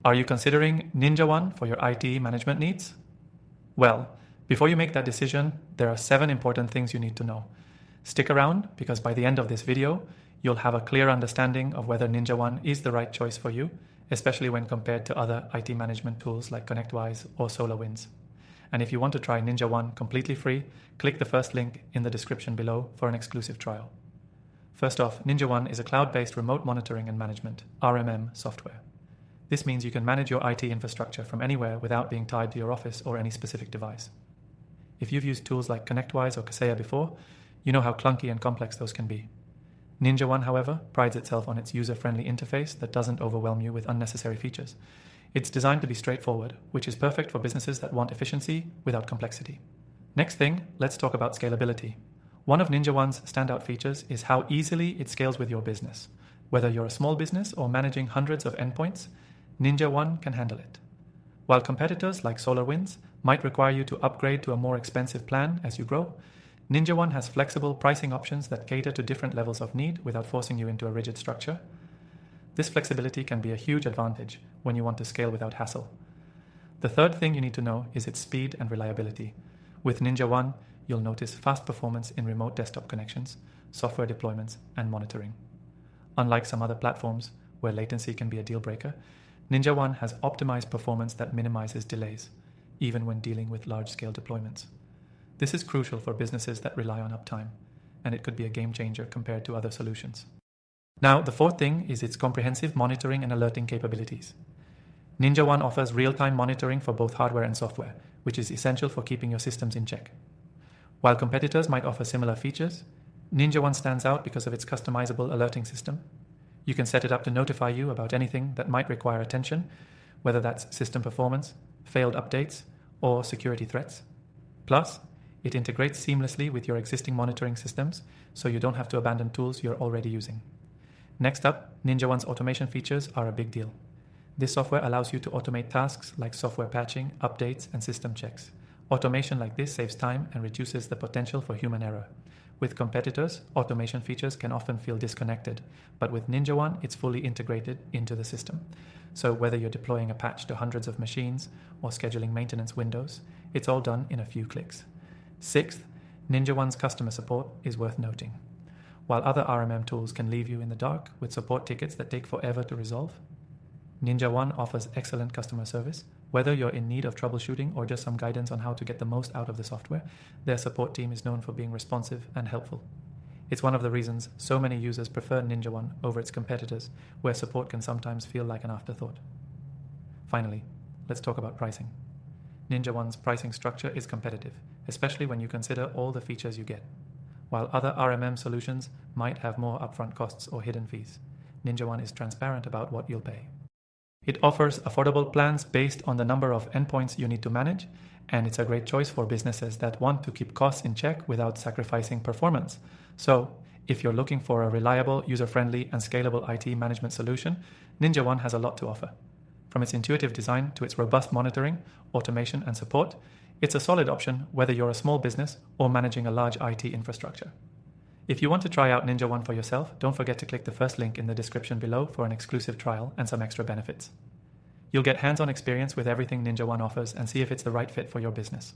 Are you considering NinjaOne for your IT management needs? Well, before you make that decision, there are 7 important things you need to know. Stick around because by the end of this video, you'll have a clear understanding of whether NinjaOne is the right choice for you, especially when compared to other IT management tools like ConnectWise or SolarWinds. And if you want to try NinjaOne completely free, click the first link in the description below for an exclusive trial. First off, NinjaOne is a cloud-based remote monitoring and management (RMM) software. This means you can manage your IT infrastructure from anywhere without being tied to your office or any specific device. If you've used tools like ConnectWise or Kaseya before, you know how clunky and complex those can be. NinjaOne, however, prides itself on its user-friendly interface that doesn't overwhelm you with unnecessary features. It's designed to be straightforward, which is perfect for businesses that want efficiency without complexity. Next thing, let's talk about scalability. One of NinjaOne's standout features is how easily it scales with your business. Whether you're a small business or managing hundreds of endpoints, NinjaOne can handle it. While competitors like SolarWinds might require you to upgrade to a more expensive plan as you grow, NinjaOne has flexible pricing options that cater to different levels of need without forcing you into a rigid structure. This flexibility can be a huge advantage when you want to scale without hassle. The third thing you need to know is its speed and reliability. With NinjaOne, you'll notice fast performance in remote desktop connections, software deployments, and monitoring. Unlike some other platforms where latency can be a deal breaker, NinjaOne has optimized performance that minimizes delays, even when dealing with large-scale deployments. This is crucial for businesses that rely on uptime, and it could be a game changer compared to other solutions. Now, the fourth thing is its comprehensive monitoring and alerting capabilities. NinjaOne offers real-time monitoring for both hardware and software, which is essential for keeping your systems in check. While competitors might offer similar features, NinjaOne stands out because of its customizable alerting system. You can set it up to notify you about anything that might require attention, whether that's system performance, failed updates, or security threats. Plus, it integrates seamlessly with your existing monitoring systems, so you don't have to abandon tools you're already using. Next up, NinjaOne's automation features are a big deal. This software allows you to automate tasks like software patching, updates, and system checks. Automation like this saves time and reduces the potential for human error. With competitors, automation features can often feel disconnected, but with NinjaOne, it's fully integrated into the system. So whether you're deploying a patch to hundreds of machines or scheduling maintenance windows, it's all done in a few clicks. Sixth, NinjaOne's customer support is worth noting. While other RMM tools can leave you in the dark with support tickets that take forever to resolve, NinjaOne offers excellent customer service. Whether you're in need of troubleshooting or just some guidance on how to get the most out of the software, their support team is known for being responsive and helpful. It's one of the reasons so many users prefer NinjaOne over its competitors, where support can sometimes feel like an afterthought. Finally, let's talk about pricing. NinjaOne's pricing structure is competitive, especially when you consider all the features you get. While other RMM solutions might have more upfront costs or hidden fees, NinjaOne is transparent about what you'll pay. It offers affordable plans based on the number of endpoints you need to manage, and it's a great choice for businesses that want to keep costs in check without sacrificing performance. So, if you're looking for a reliable, user-friendly, and scalable IT management solution, NinjaOne has a lot to offer. From its intuitive design to its robust monitoring, automation, and support, it's a solid option whether you're a small business or managing a large IT infrastructure. If you want to try out NinjaOne for yourself, don't forget to click the first link in the description below for an exclusive trial and some extra benefits. You'll get hands-on experience with everything NinjaOne offers and see if it's the right fit for your business.